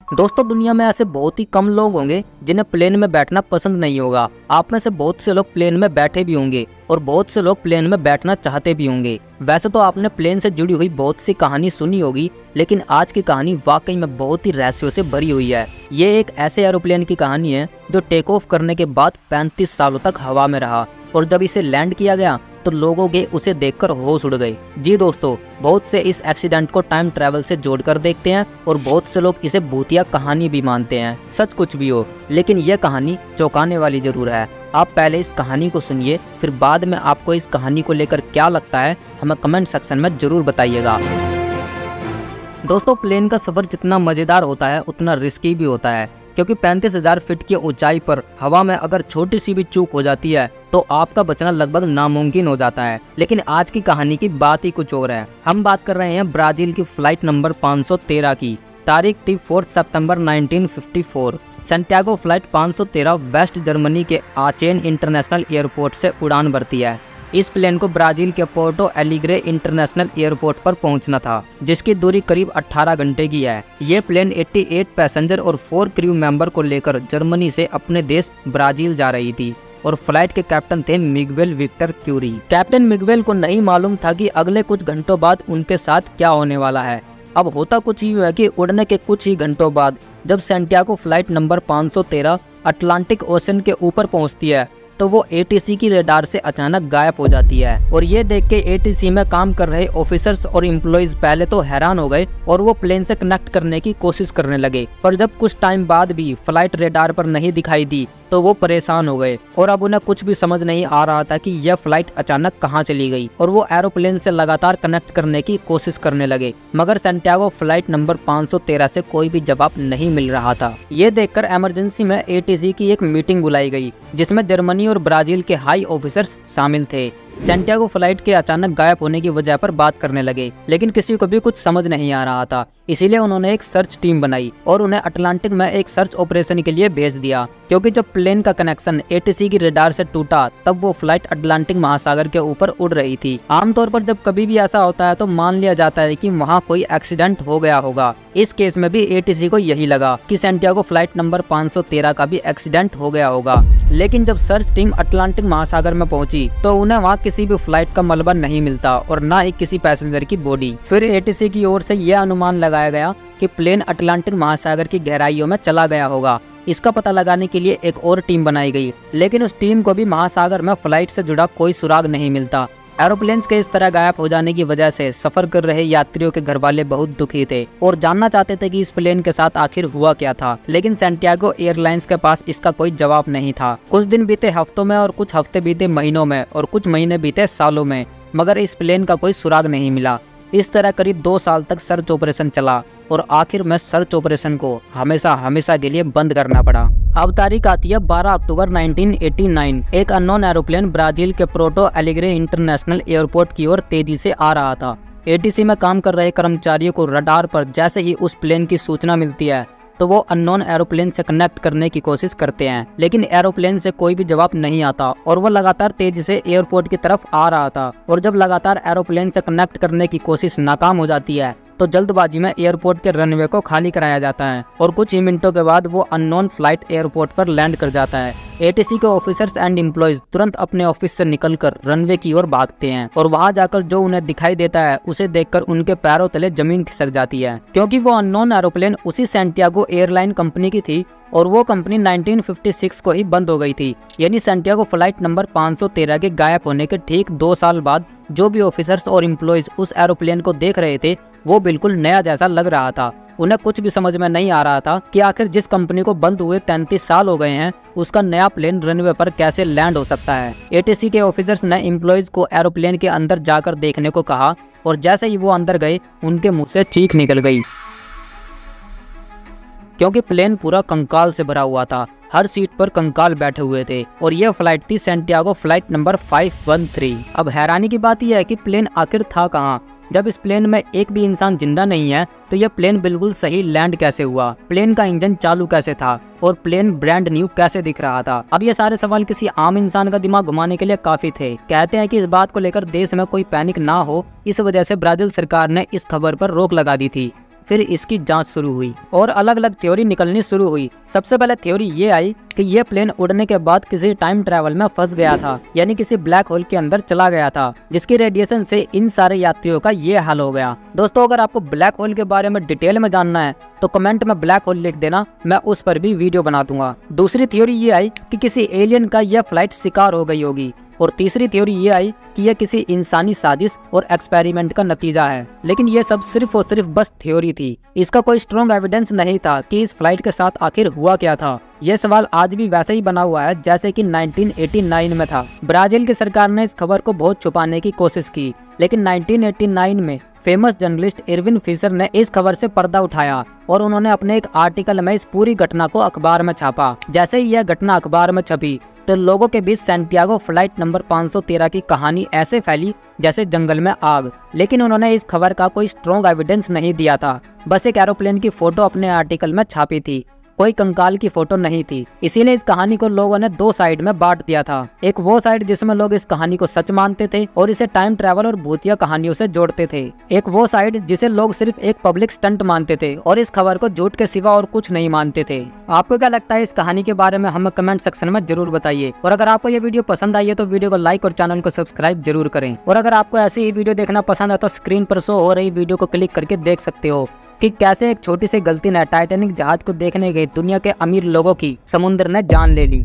दोस्तों दुनिया में ऐसे बहुत ही कम लोग होंगे जिन्हें प्लेन में बैठना पसंद नहीं होगा। आप में से बहुत से लोग प्लेन में बैठे भी होंगे और बहुत से लोग प्लेन में बैठना चाहते भी होंगे। वैसे तो आपने प्लेन से जुड़ी हुई बहुत सी कहानी सुनी होगी, लेकिन आज की कहानी वाकई में बहुत ही रहस्यों से भरी हुई है। ये एक ऐसे एरोप्लेन की कहानी है जो टेक ऑफ करने के बाद 35 सालों तक हवा में रहा और जब इसे लैंड किया गया तो लोगों के उसे देखकर होश उड़ गए। जी दोस्तों, बहुत से इस एक्सीडेंट को टाइम ट्रैवल से जोड़कर देखते हैं और बहुत से लोग इसे भूतिया कहानी भी मानते हैं। सच कुछ भी हो, लेकिन यह कहानी चौंकाने वाली जरूर है। आप पहले इस कहानी को सुनिए, फिर बाद में आपको इस कहानी को लेकर क्या लगता है हमें कमेंट सेक्शन में जरूर बताइएगा। दोस्तों, प्लेन का सफर जितना मजेदार होता है उतना रिस्की भी होता है, क्योंकि 35,000 फीट की ऊंचाई पर हवा में अगर छोटी सी भी चूक हो जाती है तो आपका बचना लगभग नामुमकिन हो जाता है। लेकिन आज की कहानी की बात ही कुछ और है। हम बात कर रहे हैं ब्राजील की फ्लाइट नंबर 513 की। तारीख थी 4 सितंबर 1954। सैंटियागो फ्लाइट 513 वेस्ट जर्मनी के आचेन इंटरनेशनल एयरपोर्ट से उड़ान भरती है। इस प्लेन को ब्राजील के पोर्टो एलिग्रे इंटरनेशनल एयरपोर्ट पर पहुंचना था, जिसकी दूरी करीब 18 घंटे की है। ये प्लेन 88 पैसेंजर और 4 क्रू मेंबर को लेकर जर्मनी से अपने देश ब्राजील जा रही थी और फ्लाइट के कैप्टन थे Miguel Victor Curie. Captain Miguel को नहीं मालूम था कि अगले कुछ घंटों बाद उनके साथ क्या होने वाला है। अब होता कुछ ही है कि उड़ने के कुछ ही घंटों बाद जब Santiago flight number 513 Atlantic ocean के ऊपर पहुंचती है तो वो एटीसी की रडार से अचानक गायब हो जाती है। और ये देख के एटीसी में काम कर रहे ऑफिसर्स और एम्प्लॉइज पहले तो हैरान हो गए और वो प्लेन से कनेक्ट करने की कोशिश करने लगे, पर जब कुछ टाइम बाद भी फ्लाइट रडार पर नहीं दिखाई दी तो वो परेशान हो गए और अब उन्हें कुछ भी समझ नहीं आ रहा था कि यह फ्लाइट अचानक कहाँ चली गई। और वो एरोप्लेन से लगातार कनेक्ट करने की कोशिश करने लगे, मगर सैंटियागो फ्लाइट नंबर 513 से कोई भी जवाब नहीं मिल रहा था। ये देखकर इमरजेंसी में एटीसी की एक मीटिंग बुलाई गई, जिसमें जर्मनी और ब्राजील के हाई ऑफिसर्स शामिल थे। सैंटियागो फ्लाइट के अचानक गायब होने की वजह पर बात करने लगे, लेकिन किसी को भी कुछ समझ नहीं आ रहा था। इसीलिए उन्होंने एक सर्च टीम बनाई और उन्हें अटलांटिक में एक सर्च ऑपरेशन के लिए भेज दिया, क्योंकि जब प्लेन का कनेक्शन एटीसी की रडार से टूटा तब वो फ्लाइट अटलांटिक महासागर के ऊपर उड़ रही थी। आमतौर पर जब कभी भी ऐसा होता है तो मान लिया जाता है कि वहाँ कोई एक्सीडेंट हो गया होगा। इस केस में भी एटीसी को यही लगा कि सैंटियागो फ्लाइट नंबर 513 का भी एक्सीडेंट हो गया होगा। लेकिन जब सर्च टीम अटलांटिक महासागर में पहुंची तो उन्हें वहाँ किसी भी फ्लाइट का मलबा नहीं मिलता और न ही किसी पैसेंजर की बॉडी। फिर एटीसी की ओर से यह अनुमान लगाया गया कि प्लेन अटलांटिक महासागर की गहराइयों में चला गया होगा। इसका पता लगाने के लिए एक और टीम बनाई गई, लेकिन उस टीम को भी महासागर में फ्लाइट से जुड़ा कोई सुराग नहीं मिलता। एरोप्लेन्स के इस तरह गायब हो जाने की वजह से सफर कर रहे यात्रियों के घरवाले बहुत दुखी थे और जानना चाहते थे कि इस प्लेन के साथ आखिर हुआ क्या था। लेकिन सैंटियागो एयरलाइंस के पास इसका कोई जवाब नहीं था। कुछ दिन बीते हफ्तों में और कुछ हफ्ते बीते महीनों में और कुछ महीने बीते सालों में, मगर इस प्लेन का कोई सुराग नहीं मिला। इस तरह करीब 2 साल तक सर्च ऑपरेशन चला और आखिर में सर्च ऑपरेशन को हमेशा के लिए बंद करना पड़ा। अब तारीख आती है 12 अक्टूबर 1989। एक अननोन एरोप्लेन ब्राजील के पोर्टो एलिग्रे इंटरनेशनल एयरपोर्ट की ओर तेजी से आ रहा था। एटीसी में काम कर रहे कर्मचारियों को रडार पर जैसे ही उस प्लेन की सूचना मिलती है तो वो अननोन एरोप्लेन से कनेक्ट करने की कोशिश करते हैं, लेकिन एरोप्लेन से कोई भी जवाब नहीं आता और वो लगातार तेजी से एयरपोर्ट की तरफ आ रहा था। और जब लगातार एरोप्लेन से कनेक्ट करने की कोशिश नाकाम हो जाती है तो जल्दबाजी में एयरपोर्ट के रनवे को खाली कराया जाता है और कुछ ही मिनटों के बाद वो अननोन फ्लाइट एयरपोर्ट पर लैंड कर जाता है। एटीसी के ऑफिसर्स एंड एम्प्लॉइज तुरंत अपने ऑफिस से निकलकर रनवे की ओर भागते हैं और वहां जाकर जो उन्हें दिखाई देता है उसे देखकर उनके पैरों तले जमीन खिसक जाती है, क्योंकि वो अननोन एरोप्लेन उसी सैंटियागो एयरलाइन कंपनी की थी और वो कंपनी 1956 को ही बंद हो गई थी। यानी सैंटियागो फ्लाइट नंबर 513 के गायब होने के ठीक 2 साल बाद जो भी ऑफिसर्स और एम्प्लॉइज उस एरोप्लेन को देख रहे थे वो बिल्कुल नया जैसा लग रहा था। उन्हें कुछ भी समझ में नहीं आ रहा था कि आखिर जिस कंपनी को बंद हुए 33 साल हो गए हैं उसका नया प्लेन रनवे पर कैसे लैंड हो सकता है। एटीसी के ऑफिसर्स ने एम्प्लॉइज को एरोप्लेन के अंदर जाकर देखने को कहा और जैसे ही वो अंदर गए उनके मुंह से चीख निकल गई, क्योंकि प्लेन पूरा कंकाल से भरा हुआ था। हर सीट पर कंकाल बैठे हुए थे और यह फ्लाइट थी सैंटियागो फ्लाइट नंबर 513। अब हैरानी की बात यह है कि प्लेन आखिर था कहाँ। जब इस प्लेन में एक भी इंसान जिंदा नहीं है तो यह प्लेन बिल्कुल सही लैंड कैसे हुआ, प्लेन का इंजन चालू कैसे था और प्लेन ब्रांड न्यू कैसे दिख रहा था। अब ये सारे सवाल किसी आम इंसान का दिमाग घुमाने के लिए काफी थे। कहते हैं कि इस बात को लेकर देश में कोई पैनिक ना हो, इस वजह से ब्राजील सरकार ने इस खबर पर रोक लगा दी थी। फिर इसकी जांच शुरू हुई और अलग अलग थ्योरी निकलनी शुरू हुई। सबसे पहले थ्योरी ये आई कि ये प्लेन उड़ने के बाद किसी टाइम ट्रैवल में फंस गया था, यानी किसी ब्लैक होल के अंदर चला गया था, जिसकी रेडिएशन से इन सारे यात्रियों का ये हाल हो गया। दोस्तों, अगर आपको ब्लैक होल के बारे में डिटेल में जानना है तो कमेंट में ब्लैक होल लिख देना, मैं उस पर भी वीडियो बना दूंगा। दूसरी थ्योरी ये आई कि किसी एलियन का यह फ्लाइट शिकार हो गई होगी और तीसरी थ्योरी ये आई कि यह किसी इंसानी साजिश और एक्सपेरिमेंट का नतीजा है। लेकिन ये सब सिर्फ और सिर्फ बस थ्योरी थी, इसका कोई स्ट्रॉन्ग एविडेंस नहीं था कि इस फ्लाइट के साथ आखिर हुआ क्या था। यह सवाल आज भी वैसे ही बना हुआ है जैसे कि 1989 में था। ब्राजील की सरकार ने इस खबर को बहुत छुपाने की कोशिश की, लेकिन 1989 में फेमस जर्नलिस्ट इरविन फिशर ने इस खबर से पर्दा उठाया और उन्होंने अपने एक आर्टिकल में इस पूरी घटना को अखबार में छापा। जैसे ही यह घटना अखबार में छपी तो लोगों के बीच सैंटियागो फ्लाइट नंबर 513 की कहानी ऐसे फैली जैसे जंगल में आग। लेकिन उन्होंने इस खबर का कोई स्ट्रॉन्ग एविडेंस नहीं दिया था, बस एक एरोप्लेन की फोटो अपने आर्टिकल में छापी थी, कोई कंकाल की फोटो नहीं थी। इसीलिए इस कहानी को लोगों ने दो साइड में बांट दिया था। एक वो साइड जिसमें लोग इस कहानी को सच मानते थे और इसे टाइम ट्रैवल और भूतिया कहानियों से जोड़ते थे। एक वो साइड जिसे लोग सिर्फ एक पब्लिक स्टंट मानते थे और इस खबर को झूठ के सिवा और कुछ नहीं मानते थे। आपको क्या लगता है इस कहानी के बारे में, हमें कमेंट सेक्शन में जरूर बताइए। और अगर आपको ये वीडियो पसंद आई है तो वीडियो को लाइक और चैनल को सब्सक्राइब जरूर करें। और अगर आपको ऐसी ही वीडियो देखना पसंद है तो स्क्रीन पर शो हो रही वीडियो को क्लिक करके देख सकते हो कि कैसे एक छोटी सी गलती ने टाइटैनिक जहाज को देखने गए दुनिया के अमीर लोगों की समुद्र ने जान ले ली।